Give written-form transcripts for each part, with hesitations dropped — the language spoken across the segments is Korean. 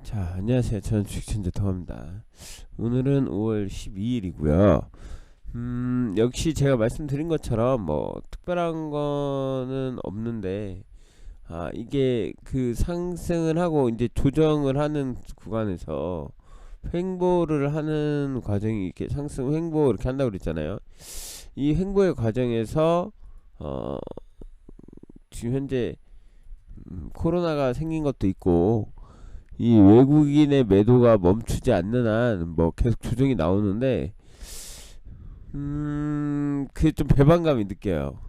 자, 안녕하세요. 저는 주식천재 통합니다. 오늘은 5월 12일이고요. 역시 제가 말씀드린 것처럼 뭐 특별한 거는 없는데, 이게 그 상승을 하고 이제 조정을 하는 구간에서 횡보를 하는 과정이 이렇게 상승 횡보 이렇게 한다고 그랬잖아요. 이 횡보의 과정에서 어, 지금 현재 코로나가 생긴 것도 있고, 이 외국인의 매도가 멈추지 않는 한 뭐 계속 조정이 나오는데 그게 좀 배반감이 느껴요.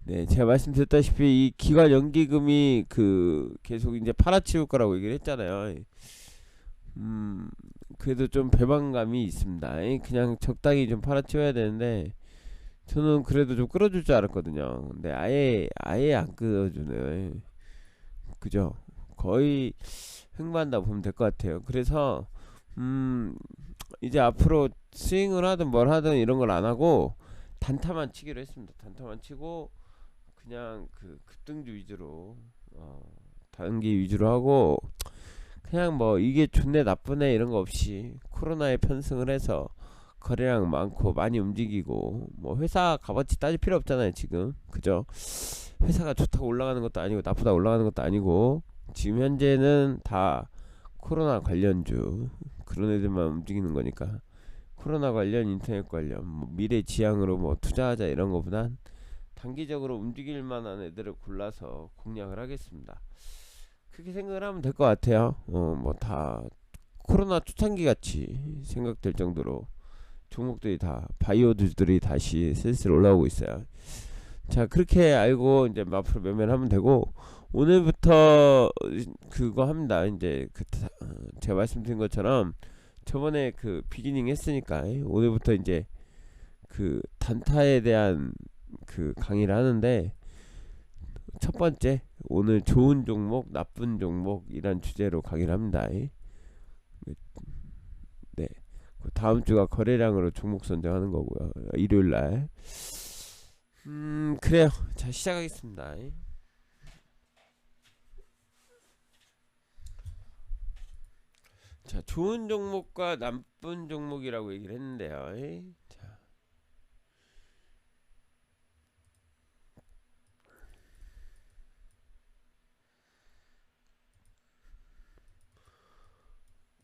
네, 제가 말씀드렸다시피 이 기관 연기금이 그 계속 이제 팔아치울 거라고 얘기를 했잖아요. 음 그래도 좀 배반감이 있습니다. 그냥 적당히 좀 팔아치워야 되는데 저는 그래도 좀 끌어줄 줄 알았거든요. 근데 아예 안 끌어주네요. 그죠? 거의 횡보한다 보면 될 것 같아요. 그래서 음 이제 앞으로 스윙을 하든 뭘 하든 이런 걸 안 하고 단타만 치기로 했습니다. 단타만 치고 그냥 그 급등주 위주로 단기 위주로 하고 그냥 뭐 이게 좋네 나쁘네 이런 거 없이 코로나에 편승을 해서 거래량 많고 많이 움직이고 뭐 회사 값어치 따질 필요 없잖아요 지금. 그죠? 회사가 좋다고 올라가는 것도 아니고 나쁘다 올라가는 것도 아니고 지금 현재는 다 코로나 관련주 그런 애들만 움직이는 거니까 코로나 관련 인터넷 관련 뭐 미래 지향으로 뭐 투자하자 이런 거보단 단기적으로 움직일 만한 애들을 골라서 공략을 하겠습니다. 그렇게 생각을 하면 될 것 같아요. 뭐 다 코로나 초창기 같이 생각될 정도로 종목들이 다 바이오들이 다시 슬슬 올라오고 있어요. 자, 그렇게 알고 이제 앞으로 매매를 하면 되고 오늘부터 그거 합니다. 이제 제가 말씀드린 것처럼 저번에 그 비기닝 했으니까 오늘부터 이제 그 단타에 대한 그 강의를 하는데 첫 번째 오늘 좋은 종목 나쁜 종목이란 주제로 강의를 합니다. 네. 다음 주가 거래량으로 종목 선정하는 거고요. 일요일 날. 그래요. 자, 시작하겠습니다. 자, 좋은 종목과 나쁜 종목이라고 얘기를 했는데요. 자,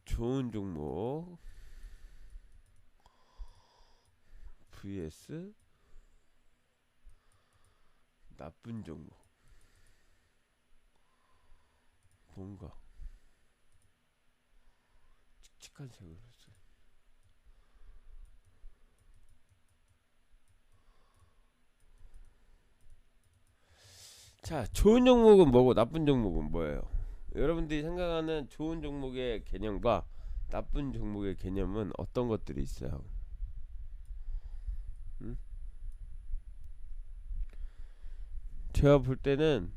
좋은 종목 vs 나쁜 종목. 뭔가 칙칙한 색으로 했어요. 자, 좋은 종목은 뭐고 나쁜 종목은 뭐예요? 여러분들이 생각하는 좋은 종목의 개념과 나쁜 종목의 개념은 어떤 것들이 있어요? 음? 제가 볼 때는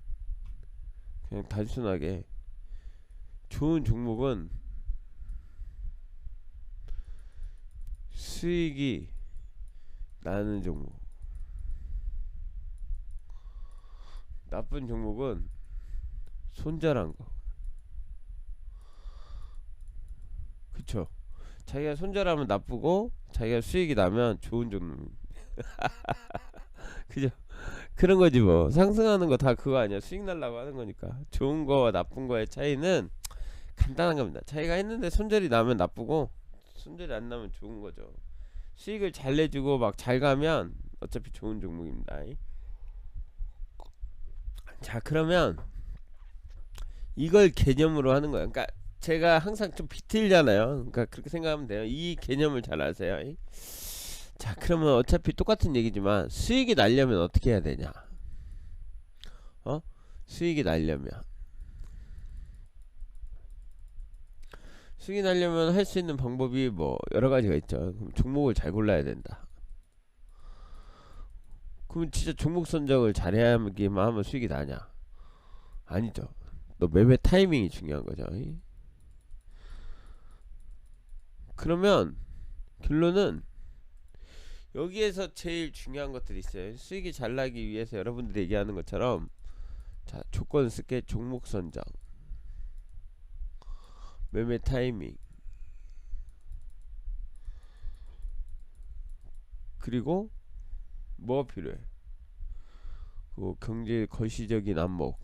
그냥 단순하게 좋은 종목은 수익이 나는 종목, 나쁜 종목은 손절한 거. 그쵸? 자기가 손절하면 나쁘고 자기가 수익이 나면 좋은 종목. 그죠? 그런 거지 뭐. 상승하는 거 다 그거 아니야. 수익 날라고 하는 거니까. 좋은 거와 나쁜 거의 차이는 간단한 겁니다. 자기가 했는데 손절이 나면 나쁘고 손절이 안 나면 좋은 거죠. 수익을 잘 내주고 막 잘 가면 어차피 좋은 종목입니다. 자, 그러면 이걸 개념으로 하는 거예요. 그러니까 제가 항상 좀 비틀잖아요. 그러니까 그렇게 생각하면 돼요. 이 개념을 잘 아세요. 자, 그러면 어차피 똑같은 얘기지만 수익이 날려면 어떻게 해야 되냐? 어? 수익이 날려면 수익이 날려면 할 수 있는 방법이 뭐 여러 가지가 있죠. 그럼 종목을 잘 골라야 된다. 그러면 진짜 종목 선정을 잘해야만 하면 수익이 나냐? 아니죠. 너 매매 타이밍이 중요한 거죠. 그러면 결론은 여기에서 제일 중요한 것들이 있어요. 수익이 잘 나기 위해서 여러분들이 얘기하는 것처럼 자, 조건 쓸게 종목 선정. 매매 타이밍, 그리고 뭐가 필요해? 그 경제 거시적인 안목,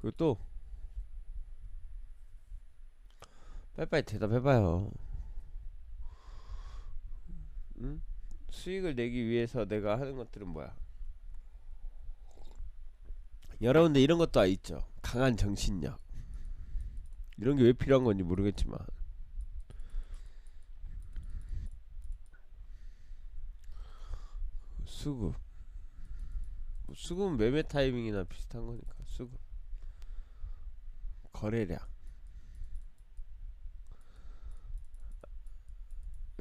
그리고 또 빨리빨리 대답해봐요. 응? 수익을 내기 위해서 내가 하는 것들은 뭐야? 여러분들 이런 것도 있죠. 강한 정신력. 이런 게 왜 필요한 건지 모르겠지만 수급, 수급은 매매 타이밍이나 비슷한 거니까. 수급, 거래량,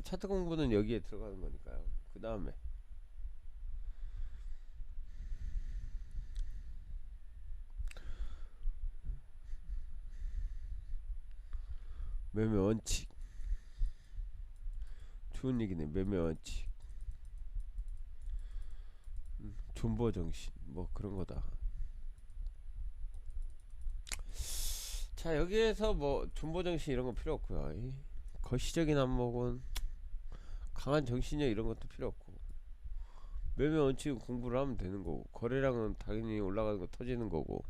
차트 공부는 여기에 들어가는 거니까요. 그 다음에 매매 원칙. 좋은 얘기네. 매매 원칙, 존버 정신, 뭐 그런 거다. 자, 여기에서 뭐 존버 정신 이런 거 필요 없고요. 이 거시적인 안목은 강한 정신력 이런 것도 필요 없고, 매매 원칙은 공부를 하면 되는 거고, 거래량은 당연히 올라가는 거 터지는 거고,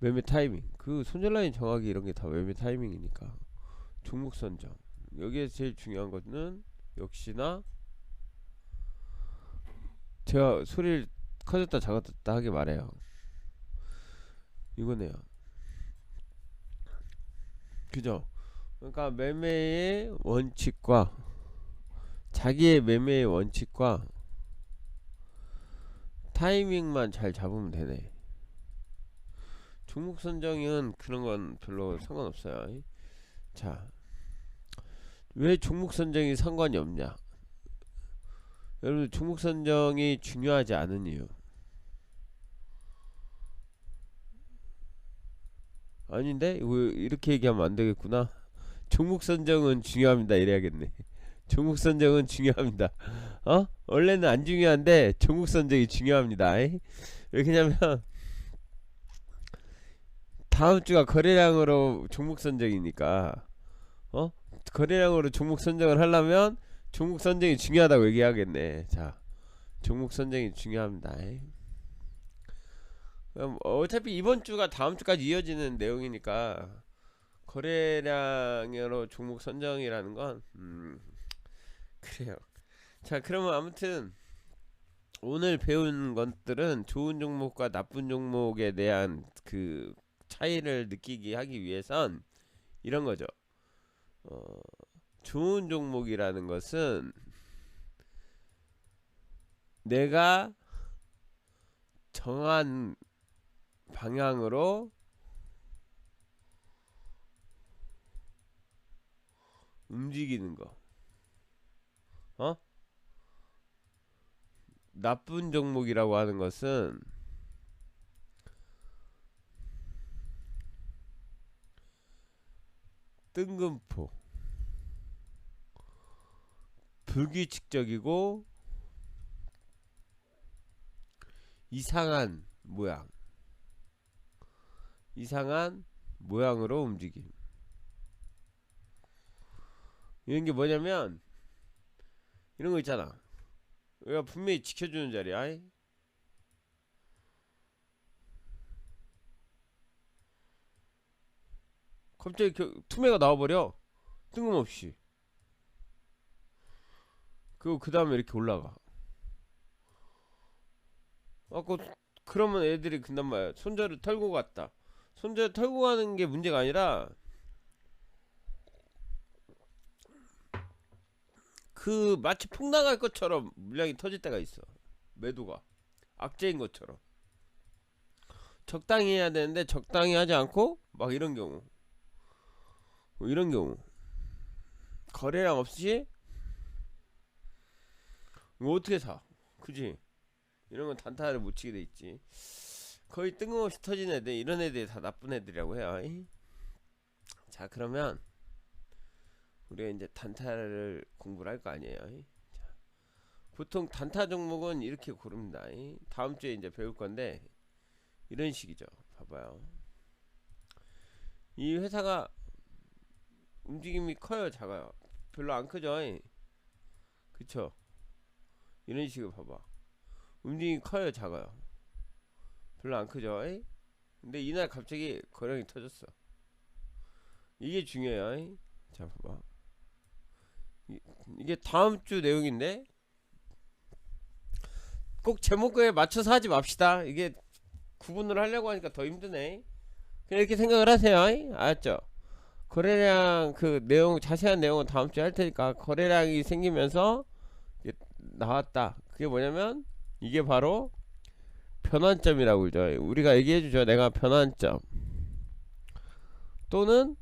매매 타이밍, 그 손절라인 정하기 이런 게 다 매매 타이밍이니까. 종목 선정, 여기에서 제일 중요한 거는 역시나 제가 소리를 커졌다 작았다 하게 말해요. 이거네요. 그죠? 그러니까 매매의 원칙과 자기의 매매의 원칙과 타이밍만 잘 잡으면 되네. 종목 선정은 그런 건 별로 상관없어요. 자, 왜 종목 선정이 상관이 없냐? 여러분, 종목 선정이 중요하지 않은 이유. 아닌데? 왜 이렇게 얘기하면 안 되겠구나. 종목 선정은 중요합니다. 이래야겠네. 종목 선정은 중요합니다. 원래는 안 중요한데 종목 선정이 중요합니다. 왜냐면 다음 주가 거래량으로 종목 선정이니까. 거래량으로 종목 선정을 하려면 종목 선정이 중요하다고 얘기하겠네. 자, 종목 선정이 중요합니다. 그럼 어차피 이번 주가 다음 주까지 이어지는 내용이니까 거래량으로 종목 선정이라는 건 그래요. 자, 그러면 아무튼 오늘 배운 것들은 좋은 종목과 나쁜 종목에 대한 그 차이를 느끼게 하기 위해선 이런 거죠. 어, 좋은 종목이라는 것은 내가 정한 방향으로 움직이는 거. 어? 나쁜 종목이라고 하는 것은 뜬금포, 불규칙적이고 이상한 모양, 이상한 모양으로 움직임. 이런 게 뭐냐면 이런 거 있잖아. 우리가 분명히 지켜주는 자리야. 갑자기 투매가 나와버려. 뜬금없이. 그 다음에 이렇게 올라가. 그러면 애들이 근단 말이야. 손절을 털고 갔다. 손절을 털고 가는 게 문제가 아니라 그 마치 폭 나갈 것처럼 물량이 터질 때가 있어. 매도가 악재인 것처럼 적당히 해야 되는데 적당히 하지 않고 막 이런 경우, 이런 경우 거래량 없이 뭐 어떻게 사? 그지? 이런 건 단타를 못 치게 돼 있지. 거의 뜬금없이 터진 애들, 이런 애들이 다 나쁜 애들이라고 해요. 자, 그러면 우리가 이제 단타를 공부를 할 거 아니에요. 자, 보통 단타 종목은 이렇게 고릅니다. 다음 주에 이제 배울 건데 이런 식이죠. 봐봐요. 이 회사가 움직임이 커요, 작아요? 별로 안 크죠. 그쵸? 이런 식으로 봐봐. 움직임이 커요, 작아요? 별로 안 크죠. 근데 이날 갑자기 거래량이 터졌어. 이게 중요해요. 자, 봐봐. 이게 다음 주 내용인데 꼭 제목에 맞춰서 하지 맙시다. 이게 구분을 하려고 하니까 더 힘드네. 그냥 이렇게 생각을 하세요. 알았죠? 거래량 그 내용, 자세한 내용은 다음 주에 할 테니까, 거래량이 생기면서 이게 나왔다. 그게 뭐냐면 이게 바로 변환점이라고 그러죠. 우리가 얘기해주죠. 내가 변환점 또는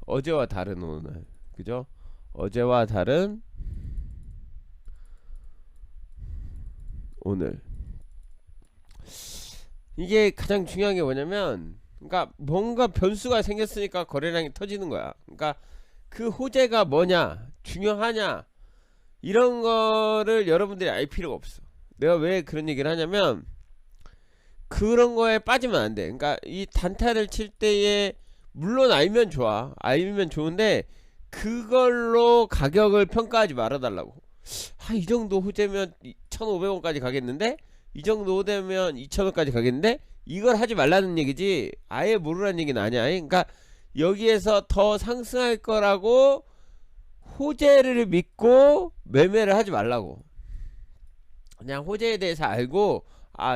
어제와 다른 오늘, 그죠? 어제와 다른 오늘. 이게 가장 중요한 게 뭐냐면, 그러니까 뭔가 변수가 생겼으니까 거래량이 터지는 거야. 그러니까 그 호재가 뭐냐, 중요하냐, 이런 거를 여러분들이 알 필요가 없어. 내가 왜 그런 얘기를 하냐면, 그런 거에 빠지면 안 돼. 그러니까 이 단타를 칠 때에 물론 알면 좋아, 알면 좋은데 그걸로 가격을 평가하지 말아달라고. 이 정도 호재면 1,500원까지 가겠는데, 이 정도 호재면 2,000원까지 가겠는데, 이걸 하지 말라는 얘기지, 아예 모르라는 얘기는 아니야. 그러니까 여기에서 더 상승할 거라고 호재를 믿고 매매를 하지 말라고. 그냥 호재에 대해서 알고,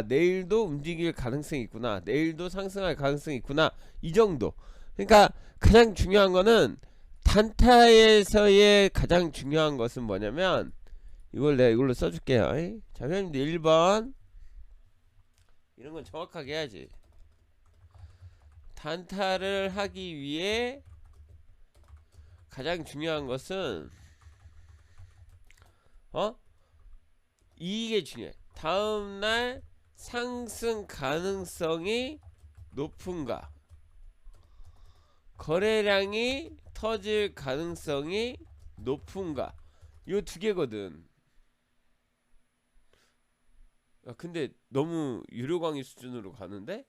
내일도 움직일 가능성이 있구나, 내일도 상승할 가능성이 있구나, 이 정도. 그러니까 가장 중요한 거는, 단타에서의 가장 중요한 것은 뭐냐면, 이걸 내가 이걸로 써줄게요. 자, 회원님들 1번 이런 건 정확하게 해야지. 단타를 하기 위해 가장 중요한 것은 이게 중요해. 다음날 상승 가능성이 높은가, 거래량이 터질 가능성이 높은가, 요 두 개거든. 근데 너무 유료 강의 수준으로 가는데?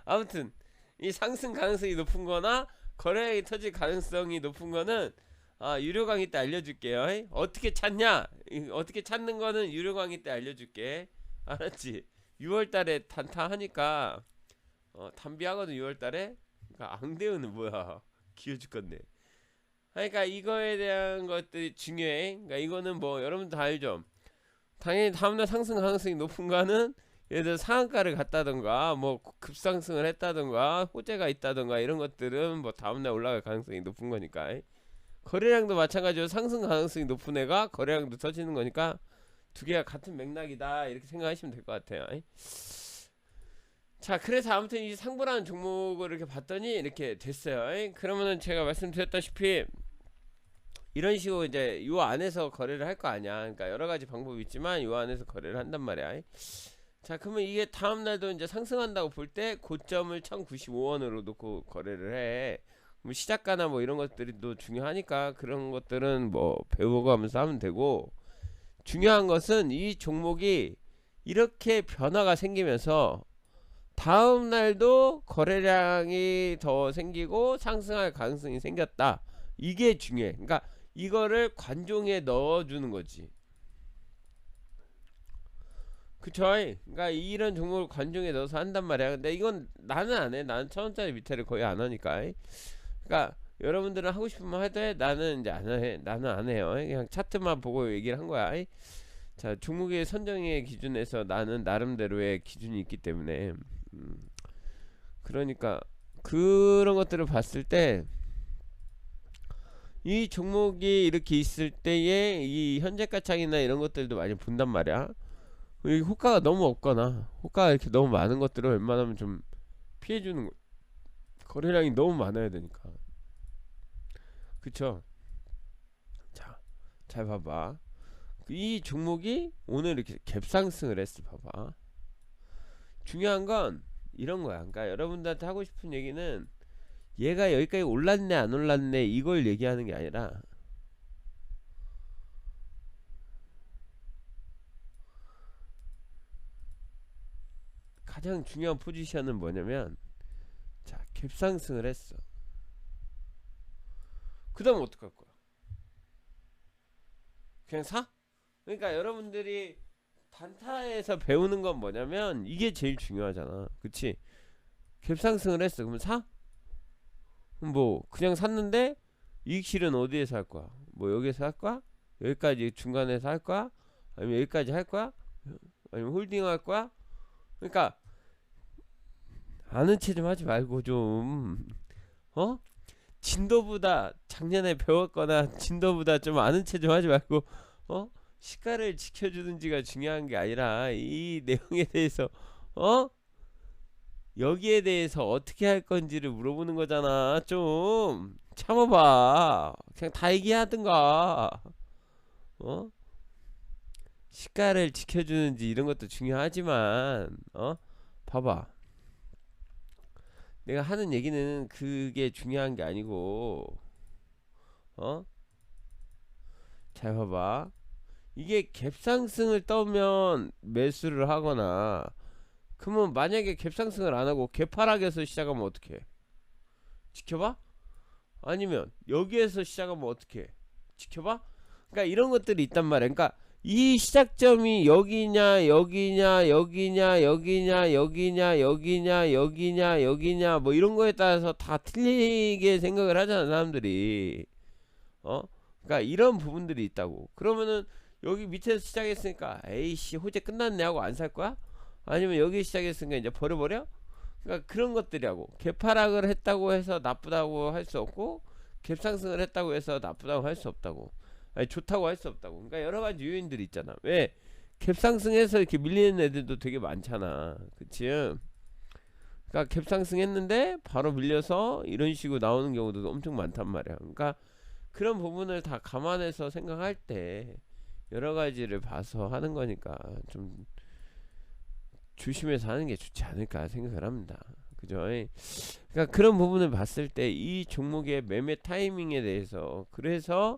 아무튼 이 상승 가능성이 높은 거나 거래량이 터질 가능성이 높은 거는 유료 강의 때 알려줄게요. 어떻게 찾냐, 어떻게 찾는 거는 유료 강의 때 알려줄게. 알았지? 6월달에 단타 하니까 담비하거든, 6월달에. 그러니까 앙대우는 뭐야, 기어 죽겠네. 그러니까 이거에 대한 것들이 중요해. 그러니까 이거는 뭐 여러분도 다 알죠. 당연히 다음날 상승 가능성이 높은 거는, 예를 들어 상한가를 갔다던가, 뭐 급상승을 했다던가, 호재가 있다던가, 이런 것들은 뭐 다음날 올라갈 가능성이 높은 거니까. 거래량도 마찬가지로 상승 가능성이 높은 애가 거래량도 터지는 거니까, 두 개가 같은 맥락이다, 이렇게 생각하시면 될 것 같아요. 자, 그래서 아무튼 이 상보라는 종목을 이렇게 봤더니 이렇게 됐어요. 그러면은 제가 말씀드렸다시피 이런 식으로 이제 요 안에서 거래를 할 거 아니야. 그러니까 여러 가지 방법이 있지만 요 안에서 거래를 한단 말이야. 자, 그러면 이게 다음날도 이제 상승한다고 볼 때 고점을 1,095원으로 놓고 거래를 해. 뭐 시작가나 뭐 이런 것들이 또 중요하니까 그런 것들은 뭐 배워가면서 하면 되고, 중요한 것은 이 종목이 이렇게 변화가 생기면서 다음날도 거래량이 더 생기고 상승할 가능성이 생겼다, 이게 중요해. 그러니까 이거를 관종에 넣어주는 거지. 그쵸? 그러니까 이런 종목을 관종에 넣어서 한단 말이야. 근데 이건 나는 안 해. 나는 1,000원짜리 밑에를 거의 안 하니까. 그러니까 여러분들은 하고 싶으면 해도 해. 나는 이제 안 해. 나는 안 해요. 그냥 차트만 보고 얘기를 한 거야. 자, 종목의 선정의 기준에서 나는 나름대로의 기준이 있기 때문에, 그러니까 그런 것들을 봤을 때 이 종목이 이렇게 있을 때에 이 현재가창이나 이런 것들도 많이 본단 말이야. 이 호가가 너무 없거나 호가가 이렇게 너무 많은 것들을 웬만하면 좀 피해주는 거. 거래량이 너무 많아야 되니까. 그쵸? 자, 잘 봐봐. 이 종목이 오늘 이렇게 갭상승을 했어. 봐봐. 중요한 건 이런 거야. 그러니까 여러분들한테 하고 싶은 얘기는, 얘가 여기까지 올랐네 안 올랐네 이걸 얘기하는 게 아니라, 가장 중요한 포지션은 뭐냐면, 자, 갭상승을 했어. 그 다음 어떡할 거야? 그냥 사? 그러니까 여러분들이 단타에서 배우는 건 뭐냐면 이게 제일 중요하잖아. 그치? 갭상승을 했어. 그러면 사? 그럼 뭐 그냥 샀는데 이익실은 어디에서 할 거야? 뭐 여기에서 할 거야? 여기까지 중간에서 할 거야? 아니면 여기까지 할 거야? 아니면 홀딩 할 거야? 그러니까 아는 체 좀 하지 말고 좀 어? 진도보다 작년에 배웠거나 진도보다 좀 아는 체 좀 하지 말고 어? 시가를 지켜주는지가 중요한 게 아니라 이 내용에 대해서 어? 여기에 대해서 어떻게 할 건지를 물어보는 거잖아. 좀 참아봐. 그냥 다 얘기하든가. 어? 시가를 지켜주는지 이런 것도 중요하지만 봐봐. 내가 하는 얘기는 그게 중요한 게 아니고 어? 잘 봐봐. 이게 갭상승을 떠면 매수를 하거나, 그러면 만약에 갭상승을 안하고 갭하락에서 시작하면 어떡해? 지켜봐? 아니면 여기에서 시작하면 어떡해? 지켜봐? 그러니까 이런 것들이 있단 말이야. 그러니까 이 시작점이 여기냐 여기냐 여기냐 여기냐 여기냐 여기냐 여기냐 여기냐 뭐 이런 거에 따라서 다 틀리게 생각을 하잖아 사람들이. 그러니까 이런 부분들이 있다고. 그러면은 여기 밑에서 시작했으니까 에이씨 호재 끝났네 하고 안 살 거야? 아니면 여기 시작했으니까 이제 버려버려? 그러니까 그런 것들이라고. 갭하락을 했다고 해서 나쁘다고 할 수 없고, 갭상승을 했다고 해서 나쁘다고 할 수 없다고. 아니 좋다고 할 수 없다고. 그러니까 여러 가지 요인들이 있잖아. 왜? 갭상승해서 이렇게 밀리는 애들도 되게 많잖아. 그치? 그러니까 갭상승했는데 바로 밀려서 이런 식으로 나오는 경우도 엄청 많단 말이야. 그러니까 그런 부분을 다 감안해서 생각할 때 여러 가지를 봐서 하는 거니까 좀 조심해서 하는 게 좋지 않을까 생각을 합니다. 그죠? 그러니까 그런 부분을 봤을 때 이 종목의 매매 타이밍에 대해서, 그래서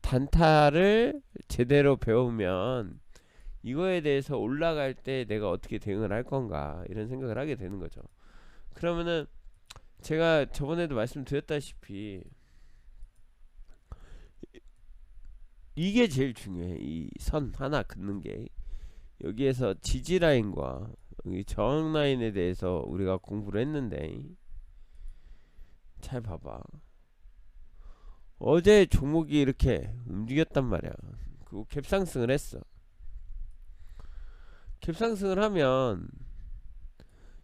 단타를 제대로 배우면 이거에 대해서 올라갈 때 내가 어떻게 대응을 할 건가 이런 생각을 하게 되는 거죠. 그러면은 제가 저번에도 말씀드렸다시피 이게 제일 중요해. 이 선 하나 긋는 게, 여기에서 지지라인과 여기 저항라인에 대해서 우리가 공부를 했는데, 잘 봐봐. 어제 종목이 이렇게 움직였단 말이야. 그리고 갭상승을 했어. 갭상승을 하면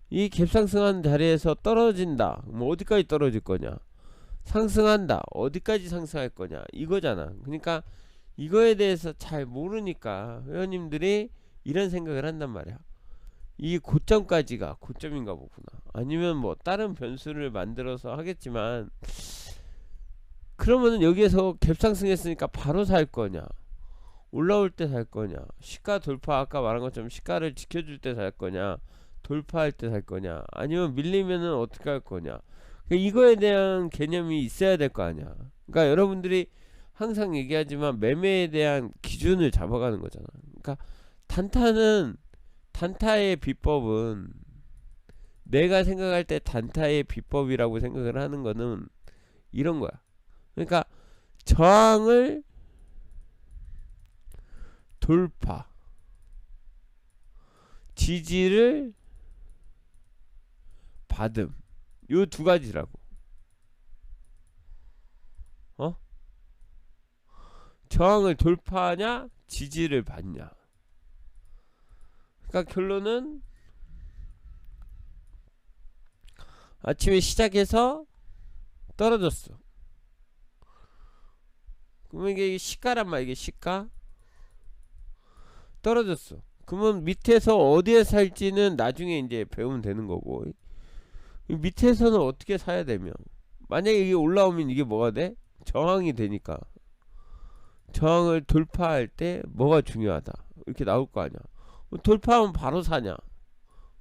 이 갭상승한 자리에서 떨어진다. 뭐 어디까지 떨어질 거냐? 상승한다. 어디까지 상승할 거냐? 이거잖아. 그러니까 이거에 대해서 잘 모르니까 회원님들이 이런 생각을 한단 말이야. 이 고점까지가 고점인가 보구나. 아니면 뭐 다른 변수를 만들어서 하겠지만, 그러면은 여기에서 갭상승했으니까 바로 살 거냐, 올라올 때 살 거냐, 시가 돌파, 아까 말한 것처럼 시가를 지켜줄 때 살 거냐, 돌파할 때 살 거냐, 아니면 밀리면은 어떻게 할 거냐. 이거에 대한 개념이 있어야 될 거 아니야. 그러니까 여러분들이 항상 얘기하지만 매매에 대한 기준을 잡아가는 거잖아. 그러니까 단타의 비법은, 내가 생각할 때 단타의 비법이라고 생각을 하는 거는 이런 거야. 그러니까 저항을 돌파, 지지를 받음, 요 두 가지라고. 저항을 돌파하냐, 지지를 받냐. 그러니까 결론은 아침에 시작해서 떨어졌어. 그러면 이게 시가란 말이야. 이게 시가 떨어졌어. 그러면 밑에서 어디에 살지는 나중에 이제 배우면 되는 거고, 밑에서는 어떻게 사야 되며, 만약에 이게 올라오면 이게 뭐가 돼? 저항이 되니까 저항을 돌파할 때 뭐가 중요하다 이렇게 나올 거 아니야. 돌파하면 바로 사냐,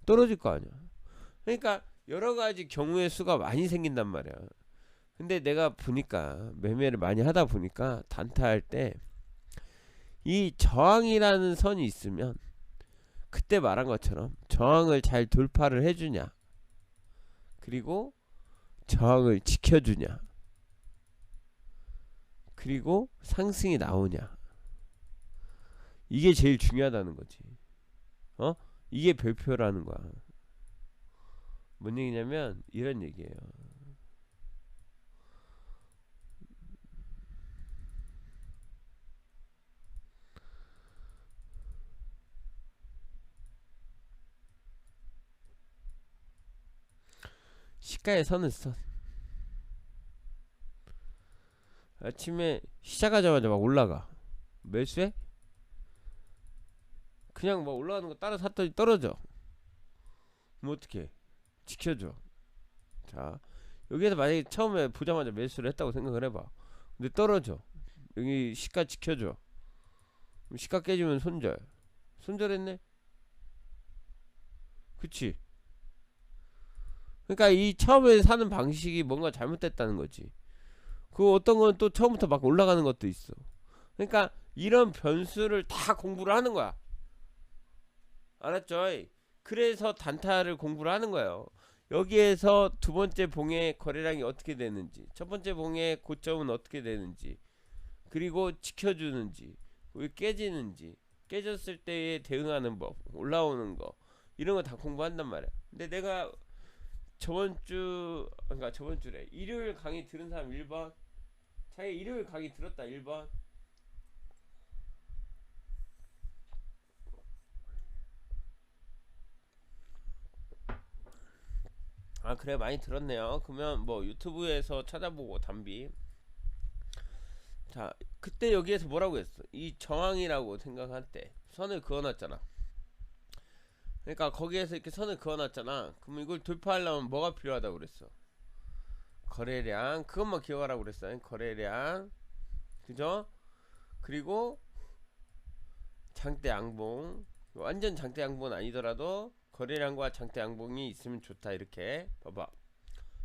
떨어질 거 아니야. 그러니까 여러가지 경우의 수가 많이 생긴단 말이야. 근데 내가 보니까 매매를 많이 하다 보니까 단타할 때 이 저항이라는 선이 있으면 그때 말한 것처럼 저항을 잘 돌파를 해주냐, 그리고 저항을 지켜주냐, 그리고 상승이 나오냐, 이게 제일 중요하다는 거지. 어? 이게 별표라는 거야. 뭔 얘기냐면 이런 얘기예요. 시가의 선을 써. 아침에 시작하자마자 막 올라가. 매수해? 그냥 막 올라가는 거 따라 샀더니 떨어져. 뭐 어떡해. 지켜줘. 자, 여기에서 만약에 처음에 보자마자 매수를 했다고 생각을 해봐. 근데 떨어져. 여기 시가 지켜줘. 시가 깨지면 손절. 손절했네? 그치? 그러니까 이 처음에 사는 방식이 뭔가 잘못됐다는 거지. 그 어떤 건 또 처음부터 막 올라가는 것도 있어. 그러니까 이런 변수를 다 공부를 하는 거야. 알았죠? 그래서 단타를 공부를 하는 거예요. 여기에서 두 번째 봉의 거래량이 어떻게 되는지, 첫 번째 봉의 고점은 어떻게 되는지, 그리고 지켜주는지, 왜 깨지는지, 깨졌을 때에 대응하는 법, 올라오는 거, 이런 거 다 공부한단 말이야. 근데 내가 그러니까 저번 주래, 일요일 강의 들은 사람 1번, 자기 일요일 강의 들었다 1번. 아 그래, 많이 들었네요. 그러면 뭐 유튜브에서 찾아보고 담비. 자, 그때 여기에서 뭐라고 했어? 이 저항이라고 생각할 때 선을 그어놨잖아. 그러니까 거기에서 이렇게 선을 그어놨잖아. 그럼 이걸 돌파하려면 뭐가 필요하다고 그랬어? 거래량. 그것만 기억하라고 그랬어. 거래량, 그죠? 그리고 장대 양봉. 완전 장대 양봉은 아니더라도 거래량과 장대 양봉이 있으면 좋다. 이렇게 봐봐.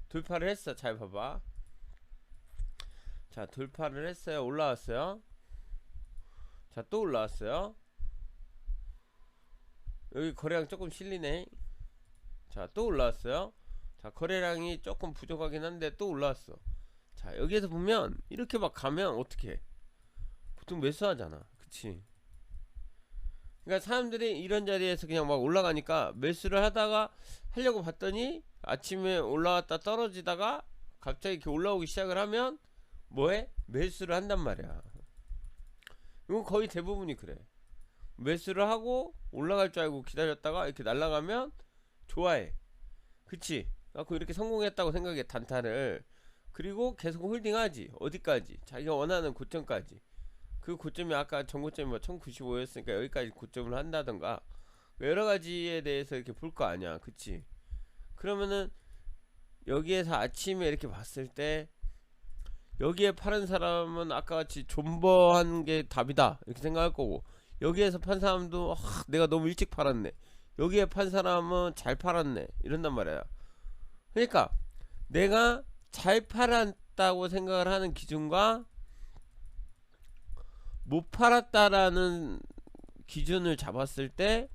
돌파를 했어. 잘 봐봐. 자, 돌파를 했어요. 올라왔어요. 자, 또 올라왔어요. 여기 거래량 조금 실리네. 자, 또 올라왔어요. 자, 거래량이 조금 부족하긴 한데 또 올라왔어. 자, 여기에서 보면 이렇게 막 가면 어떻게, 보통 매수하잖아. 그치? 그러니까 사람들이 이런 자리에서 그냥 막 올라가니까 매수를 하다가 하려고 봤더니 아침에 올라왔다 떨어지다가 갑자기 이렇게 올라오기 시작을 하면 뭐해? 매수를 한단 말이야. 이건 거의 대부분이 그래. 매수를 하고 올라갈 줄 알고 기다렸다가 이렇게 날아가면 좋아해. 그치? 그래서 이렇게 성공했다고 생각해, 단타를. 그리고 계속 홀딩하지. 어디까지? 자기가 원하는 고점까지. 그 고점이 아까 전고점이 뭐 1095였으니까 여기까지 고점을 한다던가 여러가지에 대해서 이렇게 볼 거 아니야. 그치? 그러면은 여기에서 아침에 이렇게 봤을 때 여기에 파는 사람은 아까같이 존버한 게 답이다 이렇게 생각할 거고, 여기에서 판 사람도 내가 너무 일찍 팔았네, 여기에 판 사람은 잘 팔았네, 이런단 말이야. 그러니까 내가 잘 팔았다고 생각을 하는 기준과 못 팔았다라는 기준을 잡았을 때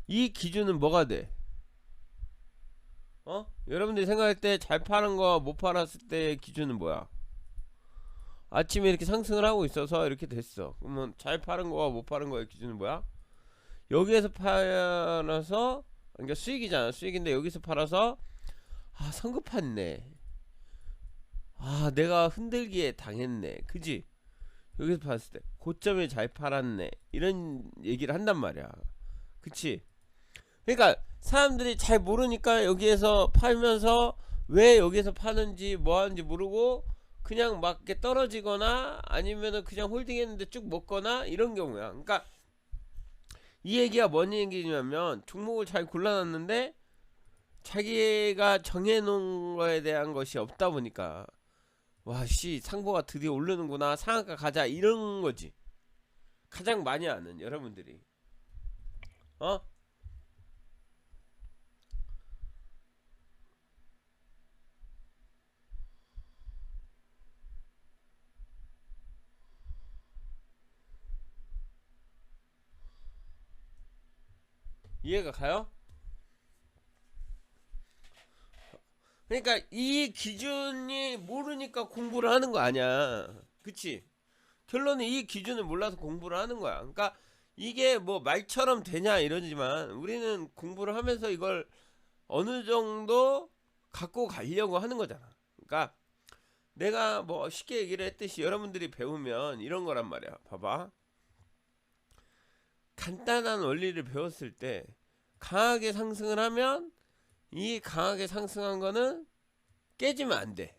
이 기준은 뭐가 돼? 여러분들이 생각할 때 잘 파는 거와 못 팔았을 때의 기준은 뭐야? 아침에 이렇게 상승을 하고 있어서 이렇게 됐어. 그러면 잘 파는 거와 못 파는 거의 기준은 뭐야? 여기에서 팔아서, 그러니까 수익이잖아. 수익인데 여기서 팔아서 성급했네, 내가 흔들기에 당했네, 그지? 여기서 봤을 때 고점에 잘 팔았네, 이런 얘기를 한단 말이야. 그치? 그러니까 사람들이 잘 모르니까 여기에서 팔면서 왜 여기서 파는지 뭐 하는지 모르고 그냥 막 이렇게 떨어지거나 아니면은 그냥 홀딩했는데 쭉 먹거나 이런 경우야. 그러니까 이 얘기가 뭔 얘기냐면, 종목을 잘 골라놨는데 자기가 정해놓은 거에 대한 것이 없다 보니까 와씨 상보가 드디어 오르는구나, 상한가 가자, 이런 거지. 가장 많이 하는 여러분들이. 어? 이해가 가요? 그러니까 이 기준이 모르니까 공부를 하는 거 아니야. 그치? 결론은 이 기준을 몰라서 공부를 하는 거야. 그러니까 이게 뭐 말처럼 되냐 이러지만 우리는 공부를 하면서 이걸 어느 정도 갖고 가려고 하는 거잖아. 그러니까 내가 뭐 쉽게 얘기를 했듯이 여러분들이 배우면 이런 거란 말이야. 봐봐. 간단한 원리를 배웠을 때 강하게 상승을 하면 이 강하게 상승한 거는 깨지면 안 돼.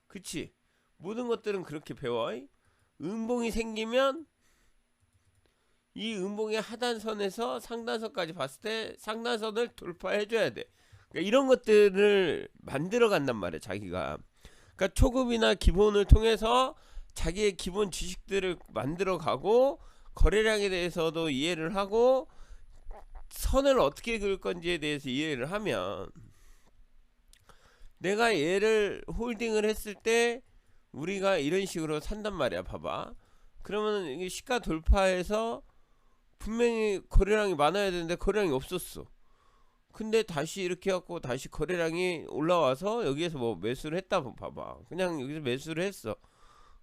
그치? 모든 것들은 그렇게 배워. 음봉이 생기면 이 음봉의 하단선에서 상단선까지 봤을 때 상단선을 돌파해 줘야 돼. 그러니까 이런 것들을 만들어 간단 말이야, 자기가. 그러니까 초급이나 기본을 통해서 자기의 기본 지식들을 만들어 가고 거래량에 대해서도 이해를 하고 선을 어떻게 그을 건지에 대해서 이해를 하면 내가 얘를 홀딩을 했을 때 우리가 이런 식으로 산단 말이야. 봐봐. 그러면 이게 시가 돌파해서 분명히 거래량이 많아야 되는데 거래량이 없었어. 근데 다시 이렇게 해갖고 다시 거래량이 올라와서 여기에서 뭐 매수를 했다. 봐봐. 그냥 여기서 매수를 했어.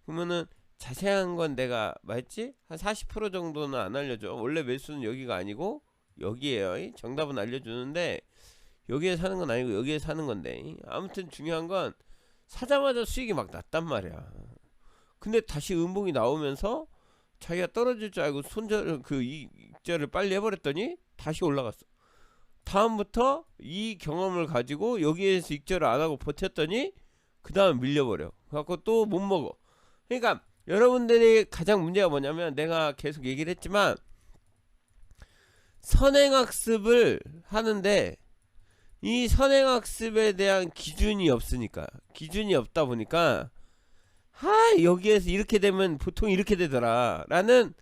그러면은 자세한 건 내가 말했지? 한 40% 정도는 안 알려줘. 원래 매수는 여기가 아니고 여기에요. 정답은 알려주는데 여기에 사는 건 아니고 여기에 사는 건데. 아무튼 중요한 건 사자마자 수익이 막 났단 말이야. 근데 다시 음봉이 나오면서 자기가 떨어질 줄 알고 손절 그 익절을 빨리 해버렸더니 다시 올라갔어. 다음부터 이 경험을 가지고 여기에서 익절을 안 하고 버텼더니 그 다음 밀려버려. 그래갖고 또 못 먹어. 그러니까 여러분들이 가장 문제가 뭐냐면 내가 계속 얘기를 했지만 선행학습을 하는데 이 선행학습에 대한 기준이 없으니까 기준이 없다 보니까 여기에서 이렇게 되면 보통 이렇게 되더라 라는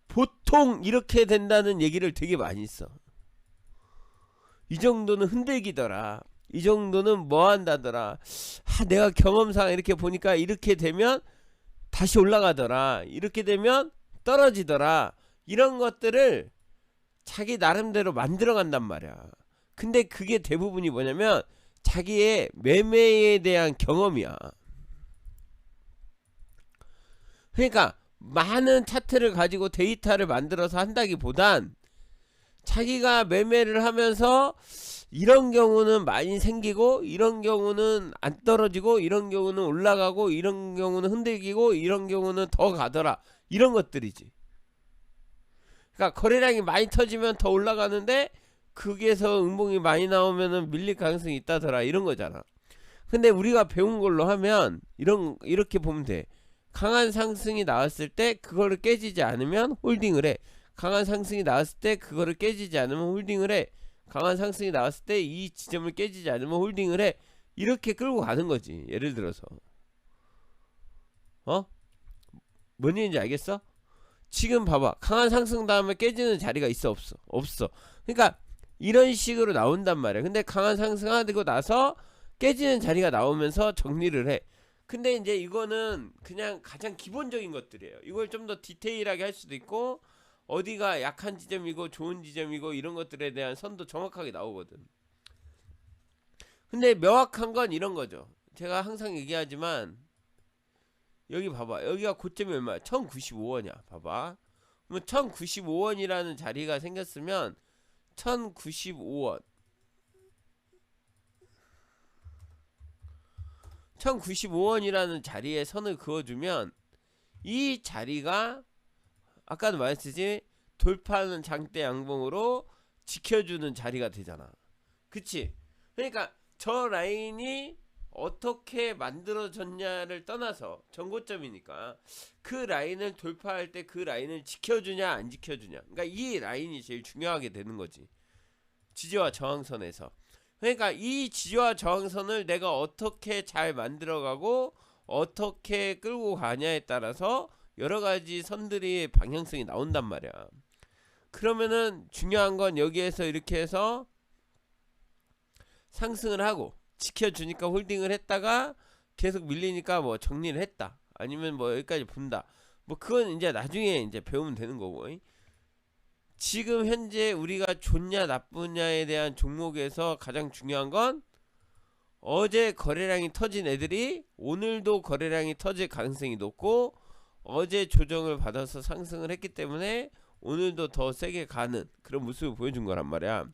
보통 이렇게 된다는 얘기를 되게 많이 써. 이 정도는 흔들기더라, 이 정도는 뭐 한다더라, 내가 경험상 이렇게 보니까 이렇게 되면 다시 올라가더라, 이렇게 되면 떨어지더라, 이런 것들을 자기 나름대로 만들어 간단 말이야. 근데 그게 대부분이 뭐냐면 자기의 매매에 대한 경험이야. 그러니까 많은 차트를 가지고 데이터를 만들어서 한다기보단 자기가 매매를 하면서 이런 경우는 많이 생기고 이런 경우는 안 떨어지고 이런 경우는 올라가고 이런 경우는 흔들리고 이런 경우는 더 가더라, 이런 것들이지. 그러니까 거래량이 많이 터지면 더 올라가는데 거기에서 음봉이 많이 나오면은 밀릴 가능성이 있다더라, 이런 거잖아. 근데 우리가 배운 걸로 하면 이렇게 보면 돼. 강한 상승이 나왔을 때 그거를 깨지지 않으면 홀딩을 해. 강한 상승이 나왔을 때 그거를 깨지지 않으면 홀딩을 해. 강한 상승이 나왔을 때 이 지점을 깨지지 않으면 홀딩을 해. 이렇게 끌고 가는 거지. 예를 들어서 뭔 얘기인지 알겠어? 지금 봐봐. 강한 상승 다음에 깨지는 자리가 있어 없어? 없어. 그러니까 이런 식으로 나온단 말이야. 근데 강한 상승하고 나서 깨지는 자리가 나오면서 정리를 해. 근데 이제 이거는 그냥 가장 기본적인 것들이에요. 이걸 좀 더 디테일하게 할 수도 있고 어디가 약한 지점이고 좋은 지점이고 이런 것들에 대한 선도 정확하게 나오거든. 근데 명확한 건 이런 거죠. 제가 항상 얘기하지만 여기 봐봐. 여기가 고점이 얼마야? 1095원이야. 봐봐. 그러면 1095원이라는 자리가 생겼으면 1095원 1095원이라는 자리에 선을 그어주면 이 자리가 아까도 말했듯이 돌파하는 장대 양봉으로 지켜주는 자리가 되잖아. 그치? 그러니까 저 라인이 어떻게 만들어졌냐를 떠나서 전고점이니까 그 라인을 돌파할 때 그 라인을 지켜주냐 안 지켜주냐, 그러니까 이 라인이 제일 중요하게 되는 거지. 지지와 저항선에서. 그러니까 이 지지와 저항선을 내가 어떻게 잘 만들어가고 어떻게 끌고 가냐에 따라서 여러가지 선들이 방향성이 나온단 말이야. 그러면은 중요한 건 여기에서 이렇게 해서 상승을 하고 지켜주니까 홀딩을 했다가 계속 밀리니까 뭐 정리를 했다, 아니면 뭐 여기까지 본다, 뭐 그건 이제 나중에 이제 배우면 되는 거고. 지금 현재 우리가 좋냐 나쁘냐에 대한 종목에서 가장 중요한 건 어제 거래량이 터진 애들이 오늘도 거래량이 터질 가능성이 높고, 어제 조정을 받아서 상승을 했기 때문에 오늘도 더 세게 가는 그런 모습을 보여준 거란 말이야.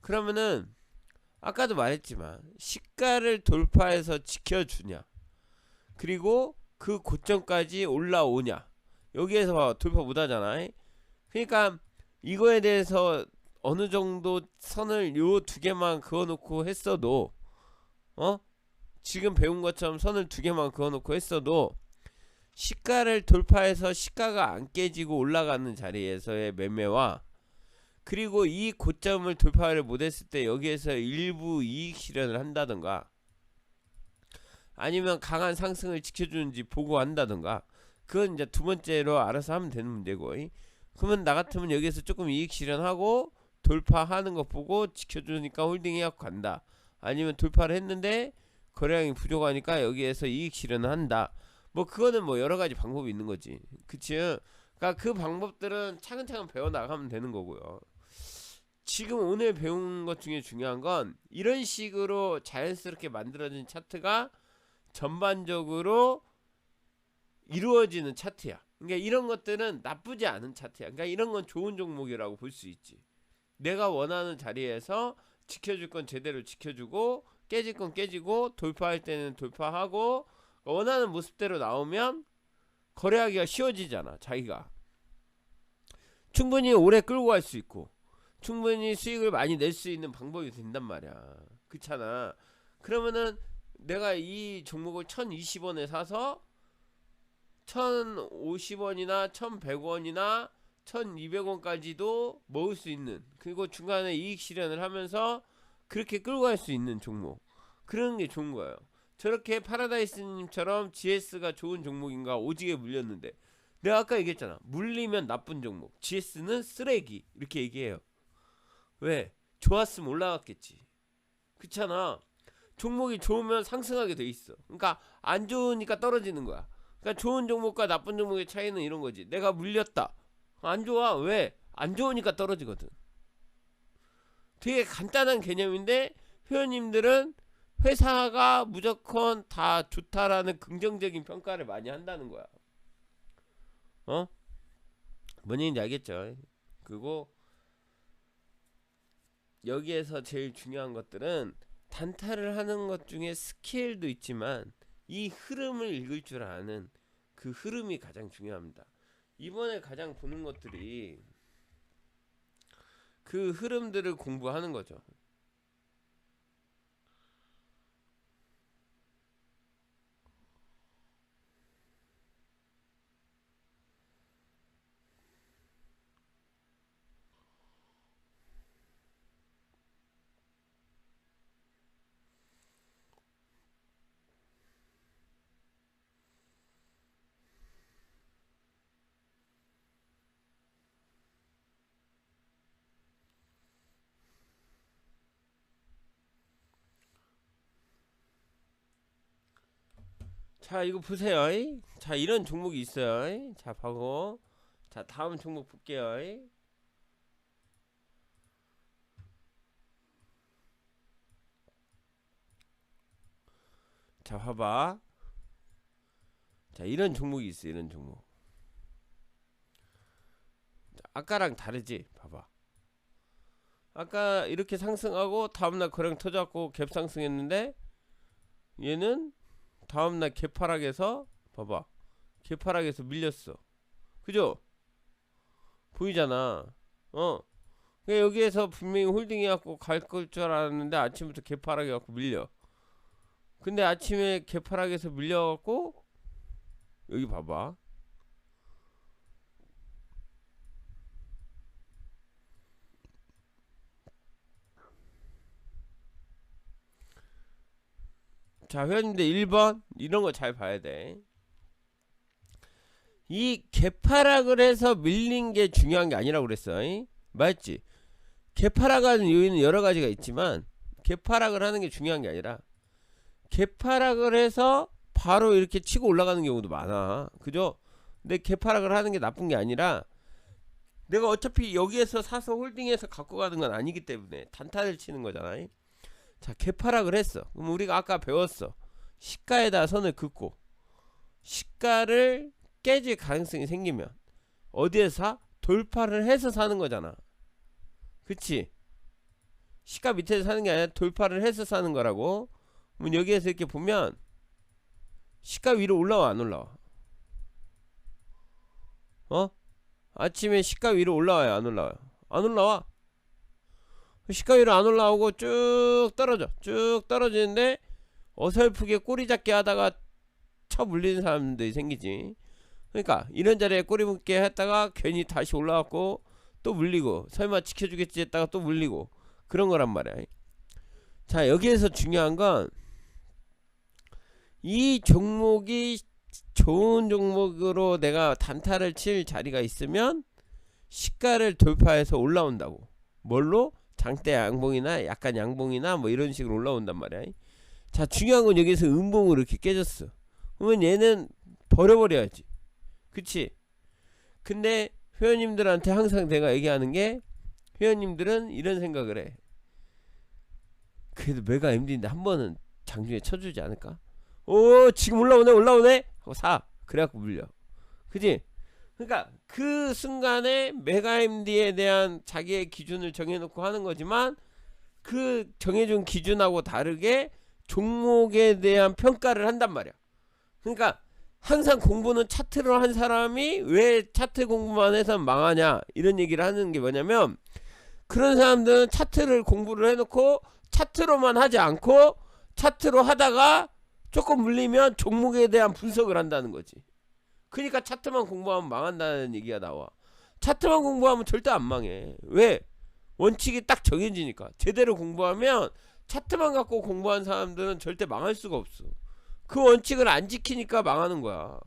그러면은 아까도 말했지만 시가를 돌파해서 지켜주냐, 그리고 그 고점까지 올라오냐, 여기에서 돌파 못하잖아. 그러니까 이거에 대해서 어느 정도 선을 요 두 개만 그어놓고 했어도, 지금 배운 것처럼 선을 두 개만 그어놓고 했어도 시가를 돌파해서 시가가 안 깨지고 올라가는 자리에서의 매매와, 그리고 이 고점을 돌파를 못했을 때 여기에서 일부 이익 실현을 한다던가, 아니면 강한 상승을 지켜주는지 보고 한다던가, 그건 이제 두 번째로 알아서 하면 되는 문제고. 그러면 나 같으면 여기에서 조금 이익 실현하고 돌파하는 거 보고 지켜주니까 홀딩해갖고 간다, 아니면 돌파를 했는데 거래량이 부족하니까 여기에서 이익 실현을 한다. 뭐 그거는 뭐 여러가지 방법이 있는 거지, 그치? 그러니까 그 방법들은 차근차근 배워나가면 되는 거고요. 지금 오늘 배운 것 중에 중요한 건 이런 식으로 자연스럽게 만들어진 차트가 전반적으로 이루어지는 차트야. 그러니까 이런 것들은 나쁘지 않은 차트야. 그러니까 이런 건 좋은 종목이라고 볼 수 있지. 내가 원하는 자리에서 지켜줄 건 제대로 지켜주고, 깨질 건 깨지고, 돌파할 때는 돌파하고, 원하는 모습대로 나오면 거래하기가 쉬워지잖아. 자기가 충분히 오래 끌고 갈 수 있고 충분히 수익을 많이 낼 수 있는 방법이 된단 말이야. 그렇잖아. 그러면은 내가 이 종목을 1020원에 사서 1050원이나 1100원이나 1200원까지도 먹을 수 있는, 그리고 중간에 이익 실현을 하면서 그렇게 끌고 갈 수 있는 종목, 그런 게 좋은 거예요. 저렇게 파라다이스님처럼 GS가 좋은 종목인가 오지게 물렸는데, 내가 아까 얘기했잖아. 물리면 나쁜 종목, GS는 쓰레기, 이렇게 얘기해요. 왜? 좋았으면 올라갔겠지. 그렇잖아. 종목이 좋으면 상승하게 돼 있어. 그러니까 안 좋으니까 떨어지는 거야. 그러니까 좋은 종목과 나쁜 종목의 차이는 이런 거지. 내가 물렸다, 안 좋아. 왜? 안 좋으니까 떨어지거든. 되게 간단한 개념인데 회원님들은 회사가 무조건 다 좋다라는 긍정적인 평가를 많이 한다는 거야. 뭔 얘기인지 알겠죠? 그리고 여기에서 제일 중요한 것들은 단타를 하는 것 중에 스케일도 있지만 이 흐름을 읽을 줄 아는 그 흐름이 가장 중요합니다. 이번에 가장 보는 것들이 그 흐름들을 공부하는 거죠. 자, 이거 보세요. 자, 이런 종목이 있어요. 자, 보고, 자, 다음 종목 볼게요. 자, 봐봐. 자, 이런 종목이 있어. 이런 종목. 자, 아까랑 다르지? 봐봐. 아까 이렇게 상승하고 다음날 거래량 터져갖고 갭 상승했는데, 얘는 다음날 개파락에서, 봐봐, 개파락에서 밀렸어. 그죠? 보이잖아. 그러니까 여기에서 분명히 홀딩해갖고 갈 걸 줄 알았는데 아침부터 개파락해갖고 밀려. 근데 아침에 개파락에서 밀려갖고 여기 봐봐. 자, 회원님들 1번 이런 거 잘 봐야 돼. 이 개파락을 해서 밀린 게 중요한 게 아니라고 그랬어. 맞지? 개파락하는 요인은 여러 가지가 있지만 개파락을 하는 게 중요한 게 아니라, 개파락을 해서 바로 이렇게 치고 올라가는 경우도 많아. 그죠? 근데 개파락을 하는 게 나쁜 게 아니라 내가 어차피 여기에서 사서 홀딩해서 갖고 가는 건 아니기 때문에 단타를 치는 거잖아. 자, 개파락을 했어. 그럼 우리가 아까 배웠어. 시가에다 선을 긋고 시가를 깨질 가능성이 생기면 어디에서 사? 돌파를 해서 사는 거잖아. 그치? 시가 밑에서 사는 게 아니라 돌파를 해서 사는 거라고. 그럼 여기에서 이렇게 보면 시가 위로 올라와 안 올라와? 어? 아침에 시가 위로 올라와요 안 올라와요? 안 올라와. 시가 위로 안 올라오고 쭉 떨어져. 쭉 떨어지는데 어설프게 꼬리 잡기 하다가 쳐 물리는 사람들이 생기지. 그러니까 이런 자리에 꼬리 묶게 했다가 괜히 다시 올라왔고 또 물리고 설마 지켜주겠지 했다가 또 물리고 그런 거란 말이야. 자, 여기에서 중요한 건 이 종목이 좋은 종목으로 내가 단타를 칠 자리가 있으면 시가를 돌파해서 올라온다고. 뭘로? 장대 양봉이나 약간 양봉이나 뭐 이런 식으로 올라온단 말이야. 자, 중요한 건 여기서 음봉으로 이렇게 깨졌어. 그러면 얘는 버려버려야지. 그치? 근데 회원님들한테 항상 내가 얘기하는 게, 회원님들은 이런 생각을 해. 그래도 메가 MD인데 한 번은 장중에 쳐주지 않을까? 오, 지금 올라오네 하고 사. 그래갖고 물려. 그치? 그러니까 그 순간에 메가 MD에 대한 자기의 기준을 정해놓고 하는 거지만, 그 정해준 기준하고 다르게 종목에 대한 평가를 한단 말이야. 그러니까 항상 공부는 차트로 한 사람이 왜 차트 공부만 해서 망하냐 이런 얘기를 하는 게 뭐냐면, 그런 사람들은 차트를 공부를 해놓고 차트로만 하지 않고 차트로 하다가 조금 물리면 종목에 대한 분석을 한다는 거지. 그러니까 차트만 공부하면 망한다는 얘기가 나와. 차트만 공부하면 절대 안 망해. 왜? 원칙이 딱 정해지니까. 제대로 공부하면 차트만 갖고 공부한 사람들은 절대 망할 수가 없어. 그 원칙을 안 지키니까 망하는 거야.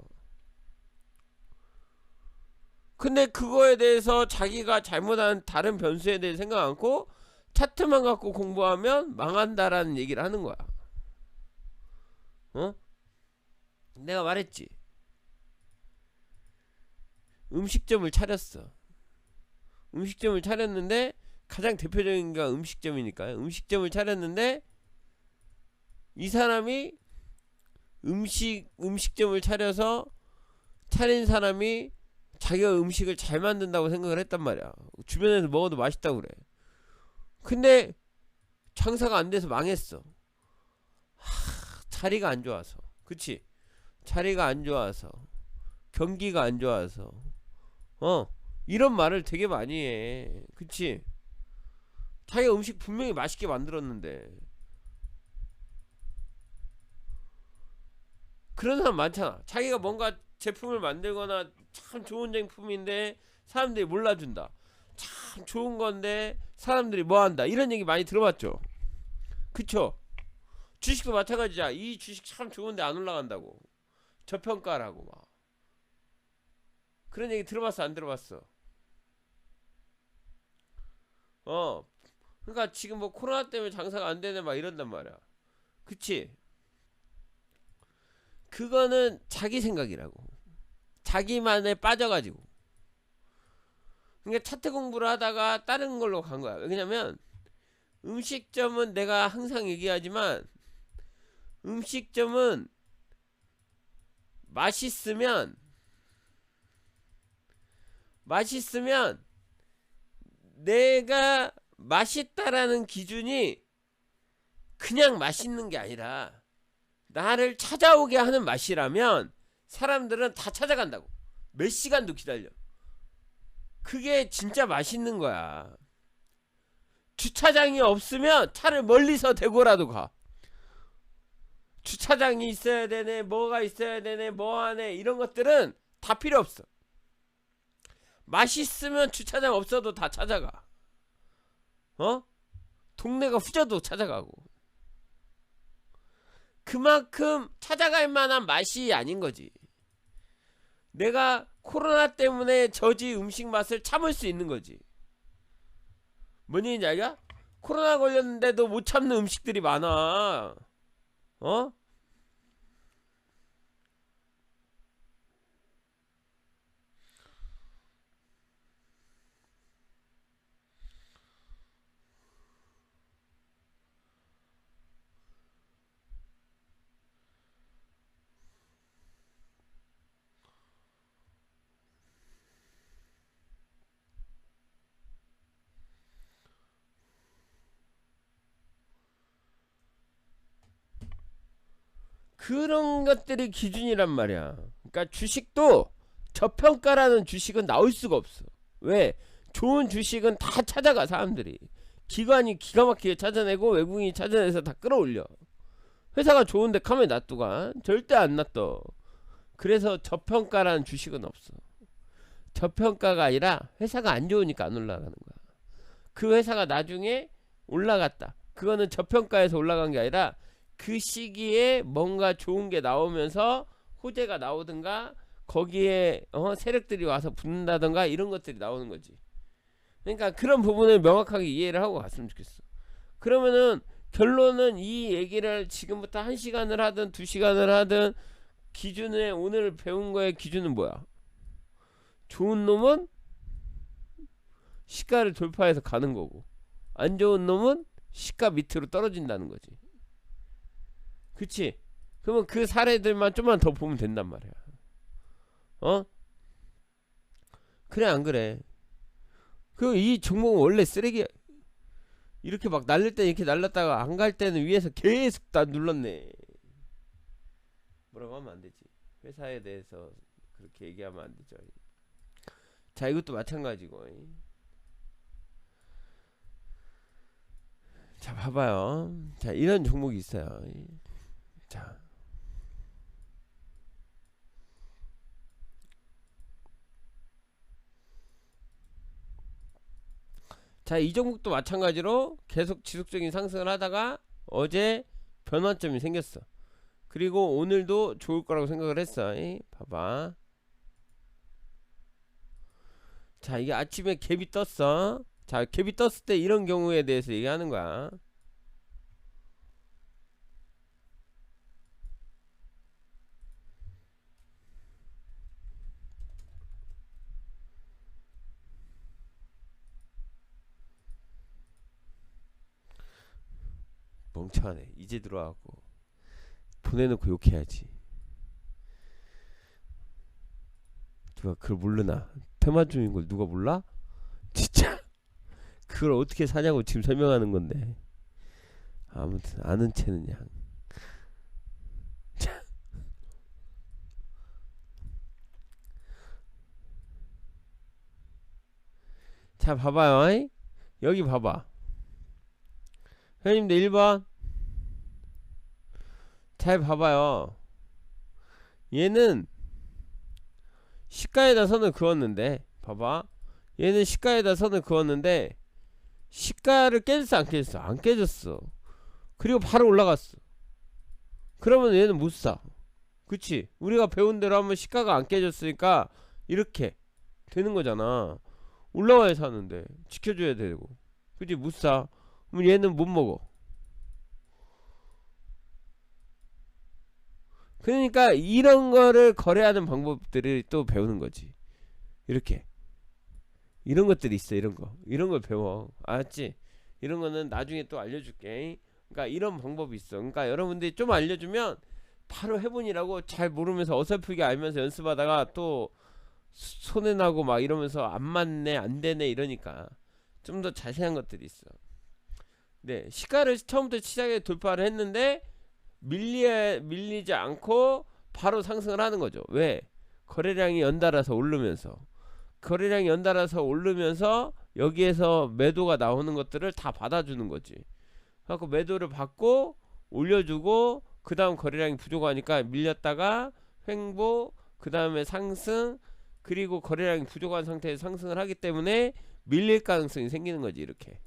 근데 그거에 대해서 자기가 잘못한 다른 변수에 대해 생각 않고 차트만 갖고 공부하면 망한다라는 얘기를 하는 거야. 어? 내가 말했지. 음식점을 차렸어. 음식점을 차렸는데, 가장 대표적인 게 음식점이니까요. 음식점을 차렸는데 이 사람이 음식점을 차려서 차린 사람이 자기가 음식을 잘 만든다고 생각을 했단 말이야. 주변에서 먹어도 맛있다고 그래. 근데 장사가 안 돼서 망했어. 자리가 안 좋아서. 그치? 자리가 안 좋아서, 경기가 안 좋아서, 이런 말을 되게 많이 해. 그치? 자기가 음식 분명히 맛있게 만들었는데. 그런 사람 많잖아. 자기가 뭔가 제품을 만들거나 참 좋은 제품인데 사람들이 몰라준다. 참 좋은 건데 사람들이 뭐한다. 이런 얘기 많이 들어봤죠. 그쵸? 주식도 마찬가지야. 이 주식 참 좋은데 안 올라간다고, 저평가라고 막. 그런 얘기 들어봤어 안 들어봤어? 그러니까 지금 뭐 코로나 때문에 장사가 안 되네 막 이런단 말이야. 그치? 그거는 자기 생각이라고. 자기만에 빠져가지고. 그러니까 차트 공부를 하다가 다른 걸로 간 거야. 왜냐면 음식점은 내가 항상 얘기하지만, 음식점은 맛있으면 내가 맛있다라는 기준이 그냥 맛있는 게 아니라 나를 찾아오게 하는 맛이라면 사람들은 다 찾아간다고. 몇 시간도 기다려. 그게 진짜 맛있는 거야. 주차장이 없으면 차를 멀리서 대고라도 가. 주차장이 있어야 되네, 뭐가 있어야 되네, 뭐 하네, 이런 것들은 다 필요 없어. 맛있으면 주차장 없어도 다 찾아가. 동네가 후져도 찾아가고. 그만큼 찾아갈 만한 맛이 아닌 거지. 내가 코로나 때문에 저지 음식 맛을 참을 수 있는 거지. 뭔 얘기인지 알냐? 코로나 걸렸는데도 못 참는 음식들이 많아. 그런 것들이 기준이란 말이야. 그러니까 주식도 저평가라는 주식은 나올 수가 없어. 왜? 좋은 주식은 다 찾아가 사람들이. 기관이 기가 막히게 찾아내고 외국인이 찾아내서 다 끌어올려. 회사가 좋은데 카메라 놔두가 절대 안 놔둬. 그래서 저평가라는 주식은 없어. 저평가가 아니라 회사가 안 좋으니까 안 올라가는 거야. 그 회사가 나중에 올라갔다. 그거는 저평가에서 올라간 게 아니라 그 시기에 뭔가 좋은 게 나오면서 호재가 나오든가 거기에 세력들이 와서 붙는다든가 이런 것들이 나오는 거지. 그러니까 그런 부분을 명확하게 이해를 하고 갔으면 좋겠어. 그러면은 결론은 이 얘기를 지금부터 1시간을 하든 2시간을 하든 기준에 오늘 배운 거의 기준은 뭐야? 좋은 놈은 시가를 돌파해서 가는 거고 안 좋은 놈은 시가 밑으로 떨어진다는 거지. 그치? 그러면 그 사례들만 좀만 더 보면 된단 말이야. 그래 안 그래? 그 이 종목은 원래 쓰레기야. 이렇게 막 날릴 때 이렇게 날렸다가 안 갈 때는 위에서 계속 다 눌렀네. 뭐라고 하면 안 되지. 회사에 대해서 그렇게 얘기하면 안 되죠. 자, 이것도 마찬가지고. 자, 봐봐요. 자, 이런 종목이 있어요. 자, 자, 이 종목도 마찬가지로 계속 지속적인 상승을 하다가 어제 변환점이 생겼어. 그리고 오늘도 좋을 거라고 생각을 했어. 봐봐. 자, 이게 아침에 갭이 떴어. 자, 갭이 떴을 때 이런 경우에 대해서 얘기하는 거야. 멍청하네. 이제 들어와갖고 보내놓고 욕해야지. 누가 그걸 모르나? 테마 중인 걸 누가 몰라? 진짜 그걸 어떻게 사냐고 지금 설명하는 건데. 아무튼 아는 채는 그냥. 자, 봐봐요. 여기 봐봐. 회원님들 1번 잘 봐봐요. 얘는 시가에다 선을 그었는데 봐봐. 얘는 시가에다 선을 그었는데 시가를 깨졌어 안 깨졌어? 안 깨졌어. 그리고 바로 올라갔어. 그러면 얘는 못사. 그치? 우리가 배운 대로 하면 시가가 안 깨졌으니까 이렇게 되는 거잖아. 올라와야 사는데 지켜줘야 되고. 그치? 못사. 그럼 얘는 못 먹어. 그러니까 이런 거를 거래하는 방법들을 또 배우는 거지. 이렇게 이런 것들이 있어. 이런 걸 배워. 알았지? 이런 거는 나중에 또 알려줄게. 그러니까 이런 방법이 있어. 그러니까 여러분들이 좀 알려주면 바로 해보니라고. 잘 모르면서 어설프게 알면서 연습하다가 또 손해나고 막 이러면서 안 맞네 안 되네 이러니까 좀 더 자세한 것들이 있어. 네, 시가를 처음부터 시작에 돌파를 했는데 밀리지 않고 바로 상승을 하는 거죠. 왜? 거래량이 연달아서 오르면서 여기에서 매도가 나오는 것들을 다 받아주는 거지. 그래서 매도를 받고 올려주고 그 다음 거래량이 부족하니까 밀렸다가 횡보, 그 다음에 상승, 그리고 거래량이 부족한 상태에서 상승을 하기 때문에 밀릴 가능성이 생기는 거지. 이렇게.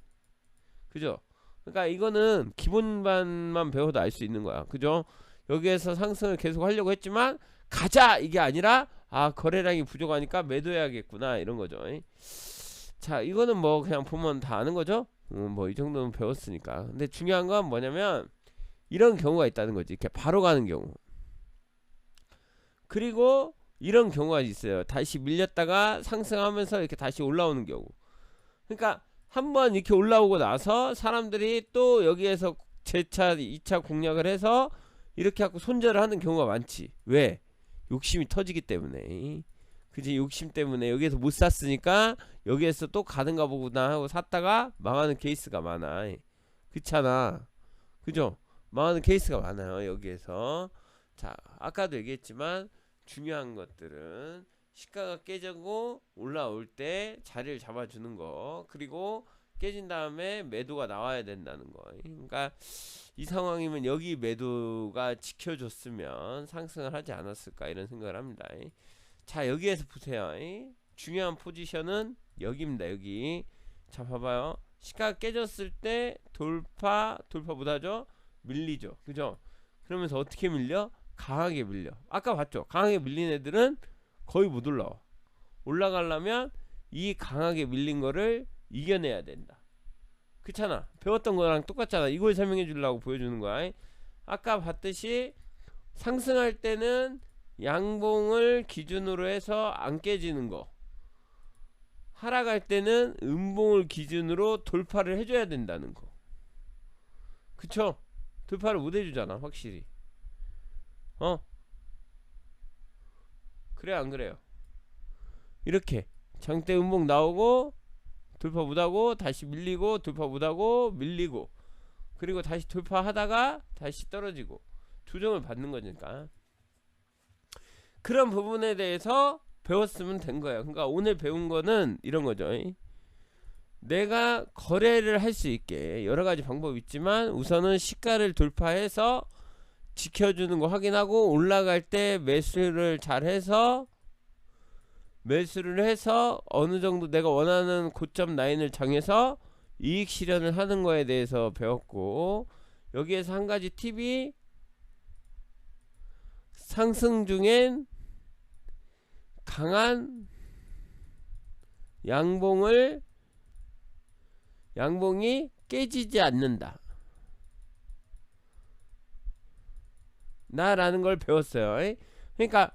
그죠? 그러니까 이거는 기본반만 배워도 알 수 있는 거야. 그죠? 여기에서 상승을 계속 하려고 했지만 가자! 이게 아니라 거래량이 부족하니까 매도해야겠구나 이런 거죠. 자, 이거는 뭐 그냥 보면 다 아는 거죠? 뭐 이 정도는 배웠으니까. 근데 중요한 건 뭐냐면 이런 경우가 있다는 거지. 이렇게 바로 가는 경우. 그리고 이런 경우가 있어요. 다시 밀렸다가 상승하면서 이렇게 다시 올라오는 경우. 그러니까 한번 이렇게 올라오고 나서 사람들이 또 여기에서 재차 2차 공략을 해서 이렇게 하고 손절을 하는 경우가 많지. 왜? 욕심이 터지기 때문에. 그지? 욕심 때문에 여기에서 못 샀으니까 여기에서 또 가는가 보구나 하고 샀다가 망하는 케이스가 많아. 그렇잖아. 그죠? 망하는 케이스가 많아요. 여기에서. 자, 아까도 얘기했지만 중요한 것들은 시가가 깨지고 올라올 때 자리를 잡아주는 거, 그리고 깨진 다음에 매도가 나와야 된다는 거. 그러니까 이 상황이면 여기 매도가 지켜줬으면 상승을 하지 않았을까 이런 생각을 합니다. 자, 여기에서 보세요. 중요한 포지션은 여기입니다. 여기. 자, 봐봐요. 시가가 깨졌을 때 돌파 못하죠? 밀리죠. 그죠? 그러면서 어떻게 밀려? 강하게 밀려. 아까 봤죠? 강하게 밀린 애들은 거의 못 올라와. 올라가려면 이 강하게 밀린 거를 이겨내야 된다. 그렇잖아. 배웠던 거랑 똑같잖아. 이걸 설명해 주려고 보여주는 거야. 아까 봤듯이 상승할 때는 양봉을 기준으로 해서 안 깨지는 거, 하락할 때는 음봉을 기준으로 돌파를 해줘야 된다는 거. 그쵸? 돌파를 못 해주잖아. 확실히. 그래 안 그래요? 이렇게 장대 음봉 나오고 돌파 못하고 다시 밀리고 돌파 못하고 밀리고, 그리고 다시 돌파하다가 다시 떨어지고 조정을 받는 거니까 그런 부분에 대해서 배웠으면 된 거예요. 그러니까 오늘 배운 거는 이런 거죠. 내가 거래를 할 수 있게 여러 가지 방법이 있지만 우선은 시가를 돌파해서 지켜주는 거 확인하고 올라갈 때 매수를 잘 해서 어느 정도 내가 원하는 고점 라인을 정해서 이익 실현을 하는 거에 대해서 배웠고, 여기에서 한 가지 팁이 상승 중엔 강한 양봉이 깨지지 않는다 나라는 걸 배웠어요. 그러니까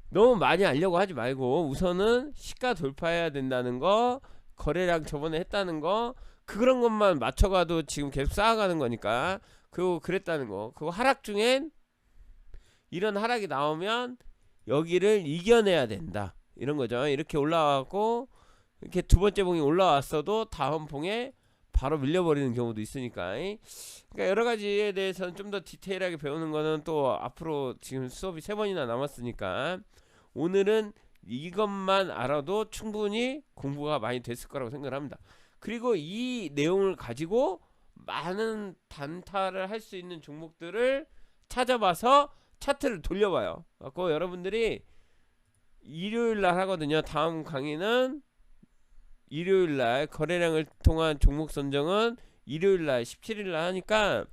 너무 많이 알려고 하지 말고 우선은 시가 돌파해야 된다는 거, 거래량 저번에 했다는 거, 그런 것만 맞춰가도 지금 계속 쌓아가는 거니까. 그리고 그랬다는 거, 그리고 하락 중엔 이런 하락이 나오면 여기를 이겨내야 된다 이런 거죠. 이렇게 올라왔고 이렇게 두 번째 봉이 올라왔어도 다음 봉에 바로 밀려버리는 경우도 있으니까. 그러니까 여러 가지에 대해서는 좀 더 디테일하게 배우는 거는 또 앞으로, 지금 수업이 3번이나 남았으니까 오늘은 이것만 알아도 충분히 공부가 많이 됐을 거라고 생각을 합니다. 그리고 이 내용을 가지고 많은 단타를 할 수 있는 종목들을 찾아봐서 차트를 돌려봐요. 그래서 여러분들이 일요일날 하거든요. 다음 강의는 일요일날, 거래량을 통한 종목 선정은 일요일날 17일날 하니까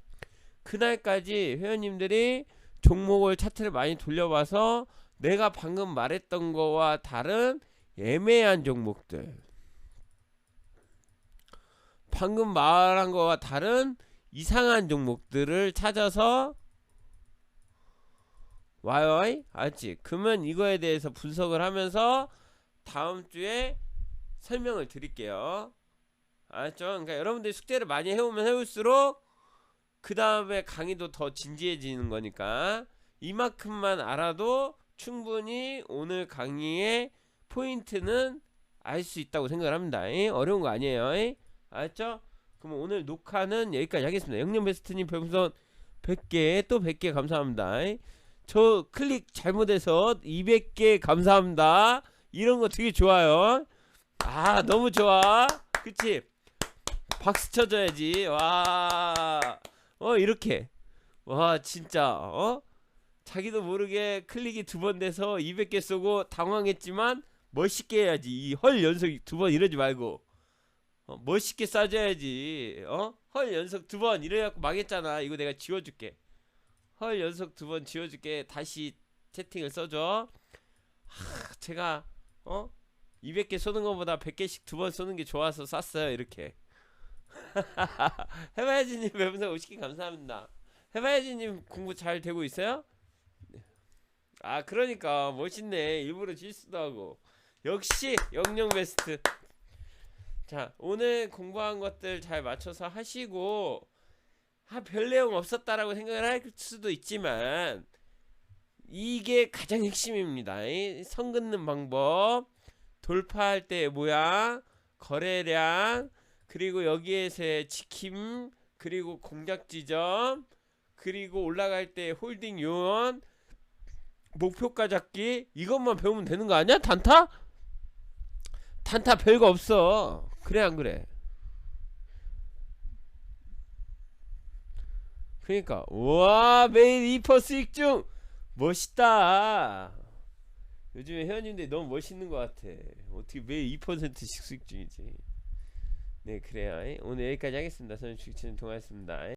그날까지 회원님들이 종목을 차트를 많이 돌려봐서 내가 방금 말했던 거와 다른 애매한 종목들, 방금 말한 거와 다른 이상한 종목들을 찾아서 와요. 알지? 그러면 이거에 대해서 분석을 하면서 다음 주에 설명을 드릴게요. 알았죠? 그러니까 여러분들이 숙제를 많이 해오면 해올수록 그 다음에 강의도 더 진지해지는 거니까 이만큼만 알아도 충분히 오늘 강의의 포인트는 알 수 있다고 생각을 합니다. 어려운 거 아니에요. 알았죠? 그럼 오늘 녹화는 여기까지 하겠습니다. 영년베스트님 별풍선 100개, 또 100개 감사합니다. 저 클릭 잘못해서 200개 감사합니다. 이런 거 되게 좋아요. 아, 너무 좋아. 그치? 박수 쳐줘야지. 와, 이렇게. 와, 진짜, 자기도 모르게 클릭이 2번 돼서 200개 쏘고 당황했지만 멋있게 해야지. 이 헐 연속 2번 이러지 말고 멋있게 쏴줘야지. 헐 연속 2번 이래갖고 망했잖아. 이거 내가 지워줄게. 헐 연속 2번 지워줄게. 다시 채팅을 써줘. 제가 200개 쏘는 것보다 100개씩 2번 쏘는 게 좋아서 쐈어요. 이렇게. 해봐야지님 매분석 50개 감사합니다. 해봐야지님 공부 잘 되고 있어요? 아, 그러니까 멋있네. 일부러 실수도 하고. 역시 영영 베스트. 자, 오늘 공부한 것들 잘 맞춰서 하시고, 별 내용 없었다라고 생각을 할 수도 있지만 이게 가장 핵심입니다. 선 긋는 방법, 돌파할 때 모양, 거래량, 그리고 여기에서의 지킴, 그리고 공략 지점, 그리고 올라갈 때 홀딩 요원, 목표가 잡기 이것만 배우면 되는 거 아니야? 단타? 단타 별거 없어. 그래 안 그래? 그러니까 와 매일 2% 수익 중 멋있다. 요즘에 회원님들 너무 멋있는 것 같아. 어떻게 매일 2%씩 수익 중이지? 네 그래요. 오늘 여기까지 하겠습니다. 저는 주식치는 동아였습니다.